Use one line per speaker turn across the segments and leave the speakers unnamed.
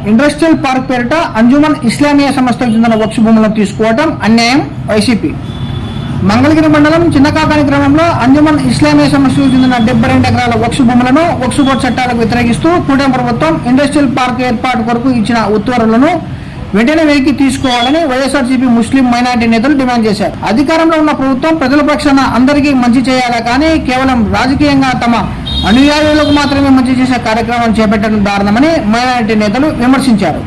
Industrial park పేరిట అంజుమన్ ఇస్లామియా సంస్థకు చెందిన వక్ఫ్ భూములను తీసుకోవడం అన్యాయం. వైసీపీ మంగళగిరి మండలం చిన్నకాకాని గ్రామంలో అంజుమన్ ఇస్లామియా సంస్థకు చెందిన 72 ఎకరాల వక్ఫ్ భూములను వక్ఫ్ బోర్డు చట్టాలకు వ్యతిరేకిస్తూ కూటమి ప్రభుత్వం ఇండస్ట్రియల్ పార్క్ ఏర్పాటు కొరకు ఇచ్చిన ఉత్తర్వులను వెంటనే వెనక్కి తీసుకోవాలని వైఎస్ఆర్సీపీ ముస్లిం మైనార్టీ నేతలు డిమాండ్ చేశారు. అధికారంలో ఉన్న ప్రభుత్వం ప్రజల పక్షాన అందరికీ మంచి చేయాలా కానీ కేవలం రాజకీయంగా తమ అనుయాయులకు మాత్రమే మంచి చేసే కార్యక్రమం చేపట్టడం దారుణమని మైనారిటీ నేతలు విమర్శించారు.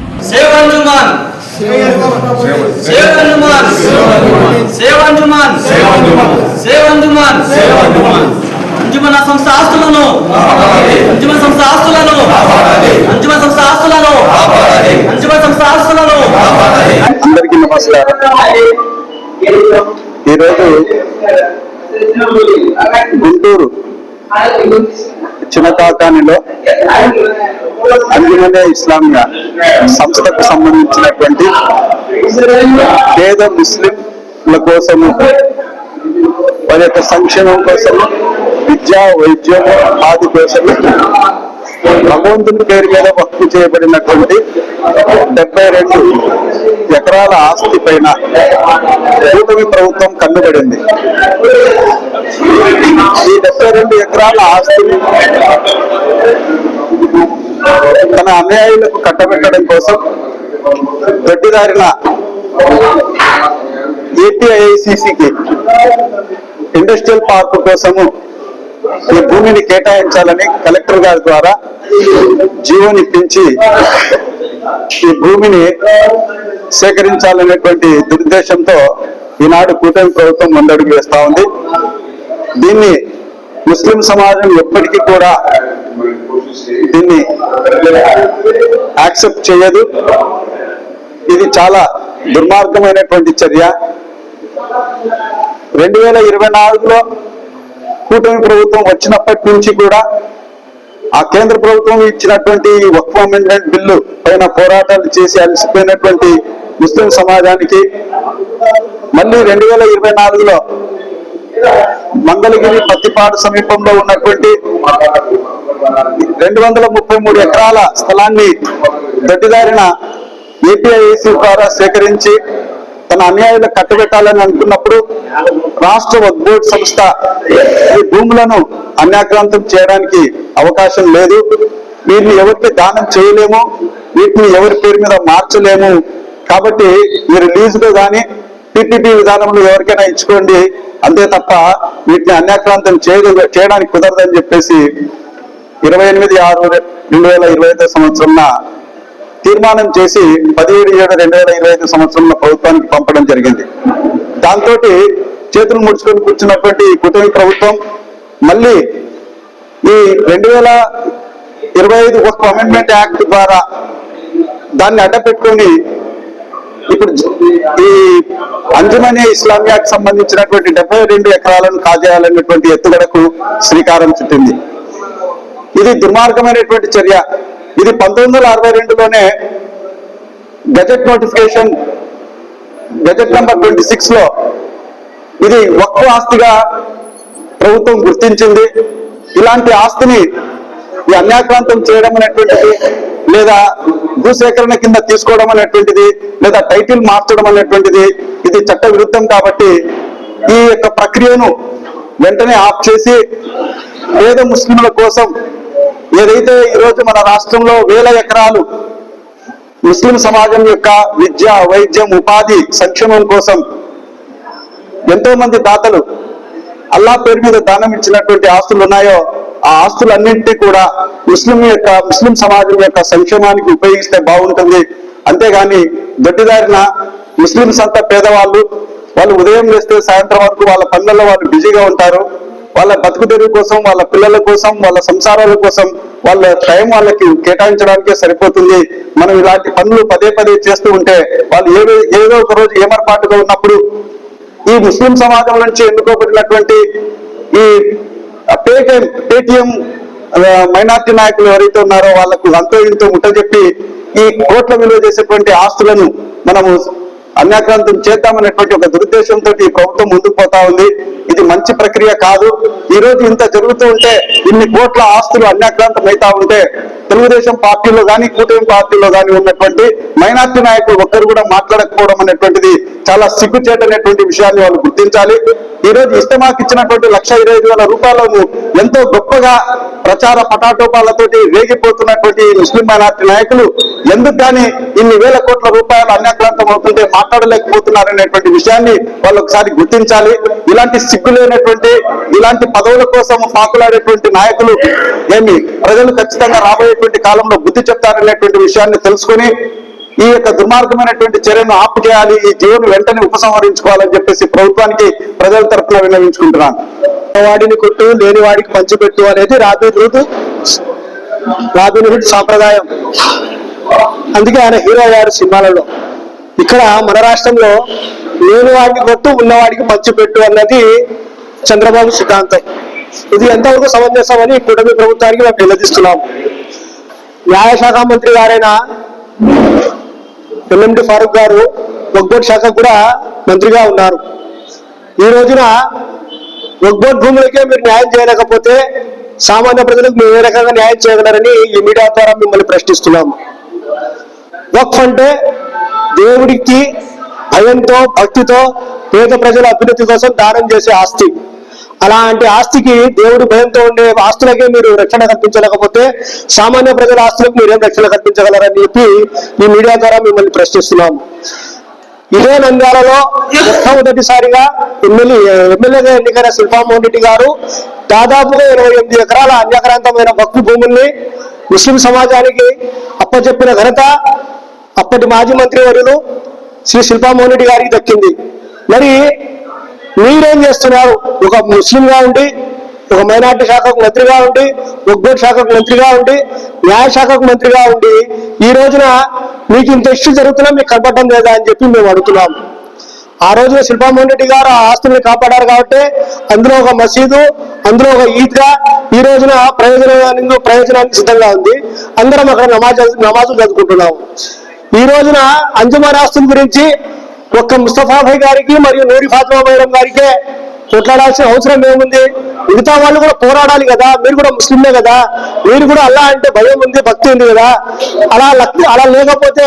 అందరికీ నమస్కారం. ఈరోజు గుంటూరు చిన్నకాకానిలో అంజుమన్ ఇస్లామియా సంస్థకు సంబంధించినటువంటి పేద ముస్లింల కోసము వారి యొక్క సంక్షేమం కోసము విద్యా వైద్యం ఆది కోసము భగవంతుని పేరు మీద వక్ఫ్ చేయబడినటువంటి 72 ఎకరాల ఆస్తి పైన కూటమి ప్రభుత్వం కన్నుబడింది. ఈ 72 ఎకరాల ఆస్తిని తన అన్యాయులకు కట్టబెట్టడం కోసం దొడ్డిదారిన ఏపీఐఐసిసికి ఇండస్ట్రియల్ పార్క్ కోసము ఈ భూమిని కేటాయించాలని కలెక్టర్ గారి ద్వారా జీవోనిప్పించి ఈ భూమిని సేకరించాలనేటువంటి దురుద్దేశంతో ఈనాడు కూటమి ప్రభుత్వం ముందడుగు వేస్తా ఉంది. దీన్ని ముస్లిం సమాజం ఎప్పటికీ కూడా దీన్ని యాక్సెప్ట్ చేయదు. ఇది చాలా దుర్మార్గమైనటువంటి చర్య. 2024లో కూటమి ప్రభుత్వం వచ్చినప్పటి నుంచి కూడా ఆ కేంద్ర ప్రభుత్వం ఇచ్చినటువంటి వక్ఫ్ అమెండ్మెంట్ బిల్లు పైన పోరాటాలు చేసి అలసిపోయినటువంటి ముస్లిం సమాజానికి మళ్ళీ 2024లో మంగళగిరి పత్తిపాడు సమీపంలో ఉన్నటువంటి 233 ఎకరాల స్థలాన్ని దొడ్డిదారిన ఏపీఐసి ద్వారా సేకరించి తన అన్యాయులకు కట్టబెట్టాలని అనుకున్నప్పుడు రాష్ట్ర వక్ఫ్ బోర్డు సంస్థ ఈ భూములను అన్యాక్రాంతం చేయడానికి అవకాశం లేదు. వీటిని ఎవరికి దానం చేయలేము, వీటిని ఎవరి పేరు మీద మార్చలేము. కాబట్టి మీరు లీజులో కానీ పిపిపి విధానంలో ఎవరికైనా ఇచ్చుకోండి, అంతే తప్ప వీటిని అన్యాక్రాంతం చేయడానికి కుదరదని చెప్పేసి 28/6/2025 సంవత్సరంలో తీర్మానం చేసి 17/7/2025 సంవత్సరంలో ప్రభుత్వానికి పంపడం జరిగింది. దాంతో చేతులు ముడుచుకొని కూర్చున్నటువంటి కూటమి ప్రభుత్వం మళ్ళీ ఈ 2025 వక్ఫ్ అమెండ్మెంట్ యాక్ట్ ద్వారా దాన్ని అడ్డపెట్టుకొని ఇప్పుడు ఈ అంజుమన్ ఇస్లామియాకి సంబంధించినటువంటి 72 ఎకరాలను కాజేయాలనేటువంటి ఎత్తుగడకు శ్రీకారం చుట్టింది. ఇది దుర్మార్గమైనటువంటి చర్య. ఇది 1962లోనే గజెట్ నోటిఫికేషన్ గజెట్ నంబర్ 26లో ఇది వక్ఫ్ ఆస్తిగా ప్రభుత్వం గుర్తించింది. ఇలాంటి ఆస్తిని ఈ అన్యాక్రాంతం చేయడం అనేటువంటిది, లేదా భూసేకరణ కింద తీసుకోవడం అనేటువంటిది, లేదా టైటిల్ మార్చడం అనేటువంటిది ఇది చట్ట విరుద్ధం. కాబట్టి ఈ యొక్క ప్రక్రియను వెంటనే ఆఫ్ చేసి పేద ముస్లింల కోసం ఏదైతే ఈరోజు మన రాష్ట్రంలో 1000 ఎకరాలు ముస్లిం సమాజం యొక్క విద్య వైద్యం ఉపాధి సంక్షేమం కోసం ఎంతో మంది దాతలు అల్లా పేరు మీద దానం ఇచ్చినటువంటి ఆస్తులు ఉన్నాయో ఆ ఆస్తులన్నింటినీ కూడా ముస్లిం సమాజం యొక్క సంక్షేమానికి ఉపయోగిస్తే బాగుంటుంది. అంతేగాని దొడ్డిదారిన ముస్లింస్ అంతా పేదవాళ్ళు, వాళ్ళు ఉదయం లేస్తే సాయంత్రం వరకు వాళ్ళ పనులలో వాళ్ళు బిజీగా ఉంటారు. వాళ్ళ బతుకు తెరువు కోసం, వాళ్ళ పిల్లల కోసం, వాళ్ళ సంసారాల కోసం వాళ్ళ టైం వాళ్ళకి కేటాయించడానికే సరిపోతుంది. మనం ఇలాంటి పనులు పదే చేస్తూ ఉంటే వాళ్ళు ఏదో ఒక రోజు ఏమర్పాటుగా ఉన్నప్పుడు ఈ ముస్లిం సమాజం నుంచి ఎన్నుకోబడినటువంటి ఈ పేటిఎం మైనార్టీ నాయకులు ఎవరైతే ఉన్నారో వాళ్లకు అంతో ఇంతో ముట్టజెప్పి ఈ కోట్ల విలువ చేసేటువంటి ఆస్తులను మనము అన్యాక్రాంతం చేద్దామనేటువంటి ఒక దురుద్దేశంతో ఈ ప్రభుత్వం ముందుకు పోతా ఉంది. ఇది మంచి ప్రక్రియ కాదు. ఈ రోజు ఇంత జరుగుతూ ఉంటే, ఇన్ని కోట్ల ఆస్తులు అన్యాక్రాంతం అవుతా ఉంటే, తెలుగుదేశం పార్టీలో కానీ కూటమి పార్టీలో కానీ ఉన్నటువంటి మైనార్టీ నాయకులు ఒక్కరు కూడా మాట్లాడకపోవడం అనేటువంటిది చాలా సిగ్గుచేటనేటువంటి విషయాన్ని వాళ్ళు గుర్తించాలి. ఈ రోజు ఇస్తమాకి ఇచ్చినటువంటి 1,25,000 రూపాయలను ఎంతో గొప్పగా ప్రచార పటాటోపాలతోటి రేగిపోతున్నటువంటి ముస్లిం మైనార్టీ నాయకులు ఎందుకు కానీ ఇన్ని వేల కోట్ల రూపాయలు అన్యాక్రాంతం అవుతుంటే మాట్లాడలేకపోతున్నారనేటువంటి విషయాన్ని వాళ్ళు ఒకసారి గుర్తించాలి. ఇలాంటి సిగ్గులేనటువంటి, ఇలాంటి పదవుల కోసం పాకులాడేటువంటి నాయకులు ఏమి ప్రజలు ఖచ్చితంగా రాబోయేటువంటి కాలంలో బుద్ధి చెప్తారనేటువంటి విషయాన్ని తెలుసుకుని ఈ యొక్క దుర్మార్గమైనటువంటి చర్యను ఆపు చేయాలి, ఈ జీవోను వెంటనే ఉపసంహరించుకోవాలని చెప్పేసి ప్రభుత్వానికి ప్రజల తరఫున విన్నవించుకుంటున్నాను.
వాడిని కొట్టు, లేని వాడికి పంచిపెట్టు అనేది రాబిన్హుడ్ సాంప్రదాయం. అందుకే ఆయన హీరో అయ్యారు సినిమాలలో. ఇక్కడ మన రాష్ట్రంలో లేని వాడిని కొట్టు, ఉన్నవాడికి పంచిపెట్టు అన్నది చంద్రబాబు సిద్ధాంతం. ఇది ఎంతవరకు సమంజసమని కూటమి ప్రభుత్వానికి మేము నిలదీస్తున్నాం. న్యాయశాఖ మంత్రి గారైన ఎల్ఎండి ఫారూక్ గారు వక్ఫ్ శాఖ కూడా మంత్రిగా ఉన్నారు. ఈ రోజున వక్ఫ్ భూములకే మీరు న్యాయం చేయలేకపోతే సామాన్య ప్రజలకు మీరు ఏ రకంగా న్యాయం చేయగలరని ఈ మీడియా ద్వారా మిమ్మల్ని ప్రశ్నిస్తున్నాము. వక్ఫ్ అంటే దేవుడికి భయంతో, భక్తితో పేద ప్రజల అభ్యున్నతి కోసం దానం చేసే ఆస్తి. అలాంటి ఆస్తికి దేవుడు భయంతో ఉండే ఆస్తులకే మీరు రక్షణ కల్పించలేకపోతే సామాన్య ప్రజల ఆస్తులకు మీరేం రక్షణ కల్పించగలరని చెప్పి ఈ మీడియా ద్వారా మిమ్మల్ని ప్రశ్నిస్తున్నాము. ఇదే నంద్యాలలో మొట్టమొదటిసారిగా ఎమ్మెల్యేగా ఎన్నికైన శిల్పామోహన్ రెడ్డి గారు దాదాపుగా 28 ఎకరాల అన్యాక్రాంతమైన వక్ఫ్ భూముల్ని ముస్లిం సమాజానికి అప్పచెప్పిన ఘనత అప్పటి మాజీ మంత్రివర్యులు శ్రీ శిల్పామోహన్ రెడ్డి గారికి దక్కింది. మరి మీరేం చేస్తున్నారు? ఒక ముస్లింగా ఉండి, ఒక మైనార్టీ శాఖకు మంత్రిగా ఉండి, వక్ఫ్ శాఖకు మంత్రిగా ఉండి, న్యాయశాఖకు మంత్రిగా ఉండి ఈ రోజున మీకు ఇంత ఇష్యూ జరుగుతున్నా మీకు కనపడడం లేదా అని చెప్పి మేము అడుగుతున్నాం. ఆ రోజున శిల్పామోహన్ రెడ్డి గారు ఆ ఆస్తుల్ని కాపాడారు కాబట్టి అందులో ఒక మసీదు, అందులో ఒక ఈద్గా ఈ రోజున ప్రయోజనానికి సిద్ధంగా ఉంది. అందరం అక్కడ నమాజులు చదువుకుంటున్నాము. ఈ రోజున అంజుమాన్ ఆస్తుల గురించి ఒక్క ముస్తఫాభాయ్ గారికి మరియు నూరి ఫాతిమా మేడం గారికే కొట్లాడాల్సిన అవసరం ఏముంది? మిగతా వాళ్ళు కూడా పోరాడాలి కదా. మీరు కూడా ముస్లింలే కదా, మీరు కూడా అల్లా అంటే భయం ఉంది, భక్తి ఉంది కదా. అలా లేకపోతే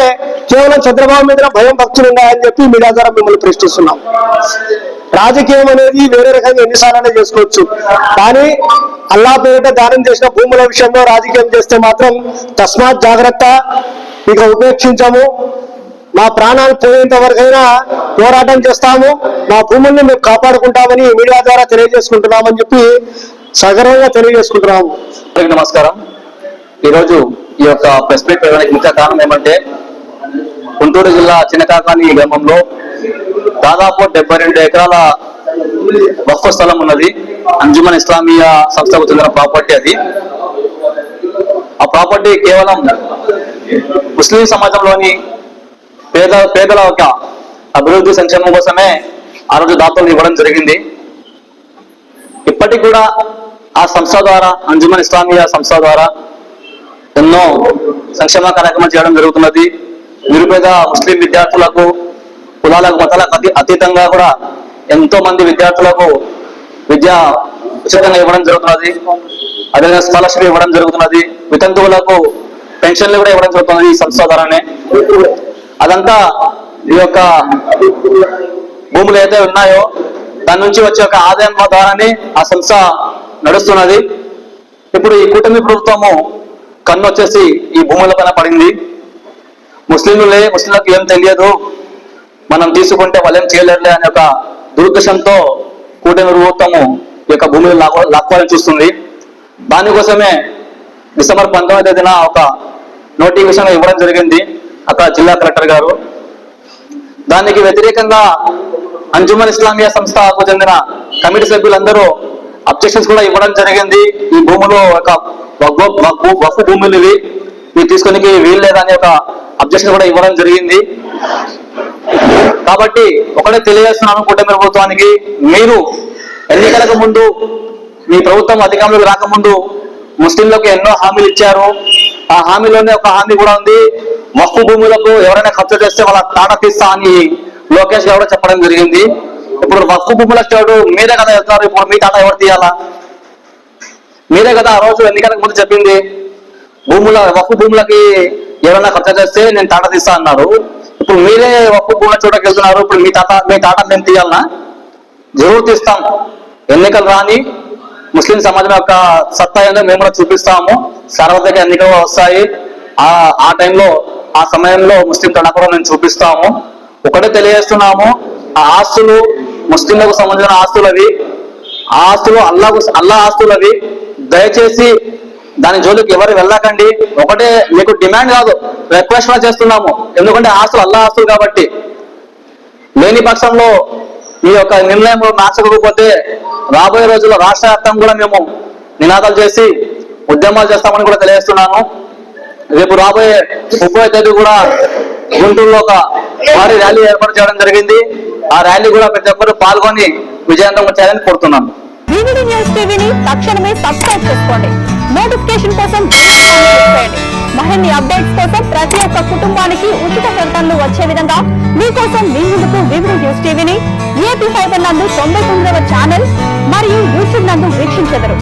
కేవలం చంద్రబాబు మీద భయం, భక్తులు ఉన్నాయని చెప్పి మీడియా ద్వారా మిమ్మల్ని ప్రశ్నిస్తున్నాం. రాజకీయం అనేది వేరే రకంగా ఎన్నిసార్లు చేసుకోవచ్చు, కానీ అల్లా పేరిట దానం చేసిన భూముల విషయంలో రాజకీయం చేస్తే మాత్రం తస్మాత్ జాగ్రత్త, ఇక ఉపేక్షించము. మా ప్రాణాలు పోయేంత వరకైనా పోరాటం చేస్తాము, మా భూముల్ని మేము కాపాడుకుంటామని మీడియా ద్వారా తెలియజేసుకుంటున్నామని చెప్పి సగర్వంగా తెలియజేసుకుంటున్నాము.
నమస్కారం. ఈరోజు ఈ యొక్క ప్రెస్ మీట్ పెట్టడానికి ముఖ్య కారణం ఏమంటే, గుంటూరు జిల్లా చిన్నకాకాని గ్రామంలో దాదాపు 72 ఎకరాల వక్ఫ్ స్థలం ఉన్నది. అంజుమన్ ఇస్లామియా సంస్థకు చెందిన ప్రాపర్టీ అది. ఆ ప్రాపర్టీ కేవలం ముస్లిం సమాజంలోని పేదల యొక్క అభివృద్ధి సంక్షేమం కోసమే ఆ రోజు దాతలు ఇవ్వడం జరిగింది. ఇప్పటికి కూడా ఆ సంస్థ ద్వారా, అంజుమన్ ఇస్లామియా సంస్థ ద్వారా ఎన్నో సంక్షేమ కార్యక్రమాలు చేయడం జరుగుతున్నది. నిరుపేద ముస్లిం విద్యార్థులకు, కులాలకు, మతాలకు అతీతంగా కూడా ఎంతో మంది విద్యార్థులకు విద్య ఉచితంగా ఇవ్వడం జరుగుతున్నది. అదేవిధంగా స్కాలర్షిప్ ఇవ్వడం జరుగుతున్నది. వితంతువులకు పెన్షన్లు కూడా ఇవ్వడం జరుగుతున్నది ఈ సంస్థ ద్వారానే. అదంతా ఈ యొక్క భూములు ఏదైతే ఉన్నాయో దాని నుంచి వచ్చే ఒక ఆదాయం ద్వారానే ఆ సంస్థ నడుస్తున్నది. ఇప్పుడు ఈ కూటమి ప్రభుత్వము కన్ను వచ్చేసి ఈ భూముల పైన పడింది. ముస్లింలకు ఏం తెలియదు, మనం తీసుకుంటే వాళ్ళేం చేయలేరులే అనే ఒక దురుద్దేశంతో కూటమి ప్రభుత్వము ఈ యొక్క భూములు లాక్కోవాలని చూస్తుంది. దానికోసమే డిసెంబర్ 19వ తేదీన ఒక నోటిఫికేషన్ ఇవ్వడం జరిగింది అక్కడ జిల్లా కలెక్టర్ గారు. దానికి వ్యతిరేకంగా అంజుమన్ ఇస్లామియా సంస్థకు చెందిన కమిటీ సభ్యులందరూ అబ్జెక్షన్స్ కూడా ఇవ్వడం జరిగింది. ఈ భూములు ఒక వక్ఫ్ భూములు ఇవి తీసుకునికి వీలు లేదని ఒక అబ్జెక్షన్ కూడా ఇవ్వడం జరిగింది. కాబట్టి ఒకటే తెలియజేస్తున్నాను కూటమి ప్రభుత్వానికి, మీరు ఎన్నికలకు ముందు, మీ ప్రభుత్వం అధికారంలోకి రాకముందు ముస్లింలకు ఎన్నో హామీలు ఇచ్చారు. ఆ హామీలోనే ఒక హామీ కూడా ఉంది, వక్ఫ్ భూములకు ఎవరైనా ఖర్చు చేస్తే వాళ్ళ తాట తీస్తా అని లోకేష్ గారు చెప్పడం జరిగింది. ఇప్పుడు వక్ఫ్ భూముల స్టేడు మీరే కదా వెళ్తున్నారు, ఇప్పుడు మీ తాట ఎవరు తీయాలా? మీరే కదా ఆ రోజు ఎన్నికలకు ముందు చెప్పింది, వక్ఫ్ భూములకి ఏమైనా ఖర్చు చేస్తే నేను తాట తీస్తా అన్నారు. ఇప్పుడు మీరే వక్ఫ్ భూముల చోటకి వెళ్తున్నారు, ఇప్పుడు మీ తాట మేము తీయాలనా? జరూరు తీస్తాం. ఎన్నికలు రాని ముస్లిం సమాజం యొక్క సత్తా ఏందో మేము కూడా చూపిస్తాము. సార్వత్రిక ఎన్నికలు వస్తాయి, ఆ టైంలో ఆ సమయంలో ముస్లిం తడకలో మేము చూపిస్తాము. ఒకటే తెలియజేస్తున్నాము, ఆ ఆస్తులు ముస్లింలకు సంబంధించిన ఆస్తులవి, ఆ ఆస్తులు అల్లా ఆస్తులవి. దయచేసి దాని జోలికి ఎవరు వెళ్ళకండి. ఒకటే మీకు డిమాండ్ కాదు, రిక్వెస్ట్ కూడా చేస్తున్నాము. ఎందుకంటే ఆస్తులు అల్లా ఆస్తులు కాబట్టి. లేని పక్షంలో ఈ యొక్క నిర్ణయం మార్చకపోతే రాబోయే రోజుల్లో రాష్ట్ర వ్యాప్తంగా కూడా మేము నినాదాలు చేసి ఉద్యమాలు చేస్తామని కూడా తెలియజేస్తున్నాను. రేపు రాబోయే 30వ తేదీ కూడా గుంటూరులో ఒక భారీ ర్యాలీ ఏర్పాటు చేయడం జరిగింది. ఆ ర్యాలీ కూడా ప్రతి ఒక్కరు పాల్గొని విజయవంతం చేయాలని కోరుతున్నాను.
వివిడి న్యూస్ టీవీని తక్షణమే సబ్స్క్రైబ్ చేసుకోండి. నోటిఫికేషన్ కోసం బెల్ ఐకాన్ క్లిక్ చేయండి. మరిన్ని అప్డేట్స్ కోసం ప్రతి ఒక్క కుటుంబానికి ఉచిత ప్రకటనలు వచ్చే విధంగా మీకోసం మీ ముందుకు వివిడి న్యూస్ టీవీని ఏపీ ఫైబర్ నందు 99వ ఛానల్ మరియు యూట్యూబ్ నందు వీక్షించెదరు.